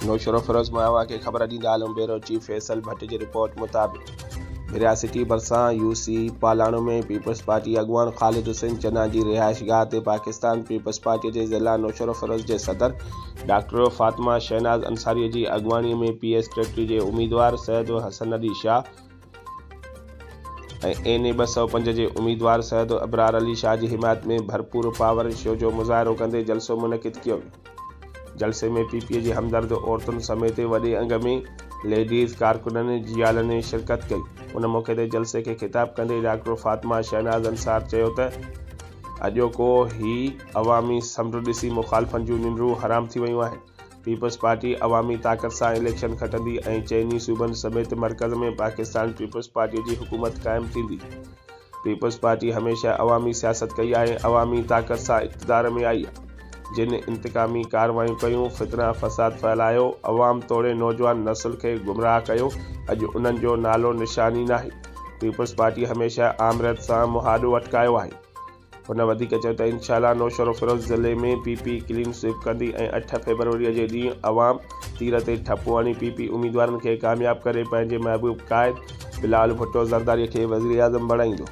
नौशरो फिरोज़ मावा खे ख़बर ॾींदा आलम bureau chief Faisal Bhatt ji report मुताबिक़ बिरियासिटी भरिसां यूसी पालाणो में पीपल्स पार्टी अॻुवान ख़ालिद हुसैन चन्ना जी रिहाइशगाह ते पाकिस्तान पीपल्स पार्टी जे ज़िला नौशरो फिरोज़ जे सदर डॉक्टर फातिमा शहनाज अंसारी जी अॻुवाणी में PS टेरिटरी जे उम्मीदवार सैयद हसन अली शाह NA 205 जे उम्मीदवार सैयद अबरार अली शाह की हिमायत में भरपूर पावर शो जो मुज़ाहिरो कंदे जलसो मुनक़िद किया वियो। जलसे में PPA जी हमदर्द औरतुन समेत वॾे अंग में लेडीज़ कारकुननि जियालनि शिरकत कई। उन मौके ते जलसे के खिताब कंदे डॉक्टर फातिमा शहनाज अंसार चयो त अॼोको ही अवामी समर ॾिसी मुखालफ़न जूं निंडरूं हराम थी वयूं आहिनि। पीपल्स पार्टी अवामी ताक़त से इलेक्शन खटंदी ऐं चइनी सूबन समेत मरकज़ में पाकिस्तान पीपल्स पार्टी की हुकूमत कायम थींदी। पीपल्स पार्टी हमेशा अवामी सियासत कई है, अवामी ताक़त से इक़्तिदार में आई है। जिन इंतकामी कार्रवाई कयूं, फितना फसाद फैलायो, अवाम तोड़े नौजवान नस्ल के गुमराह कयो, अज उन्हनि जो नालो निशानी नाहे। पीपल्स पार्टी हमेशा आमरत से मुहादो अटकायो है। हुन वधिक चयो त इंशाअल्लाह नौशरो फिरोज़ ज़िले में PP क्लीन स्वीप कंदी ऐं 8 फरवरी जे ॾींहुं अवाम तीर ते ठपो हणी PP उम्मीदवारनि खे कामयाब करे पंहिंजे महबूब क़ाइद बिलाल भुट्टो ज़रदारी खे वज़ीर आज़म बणाईंदो।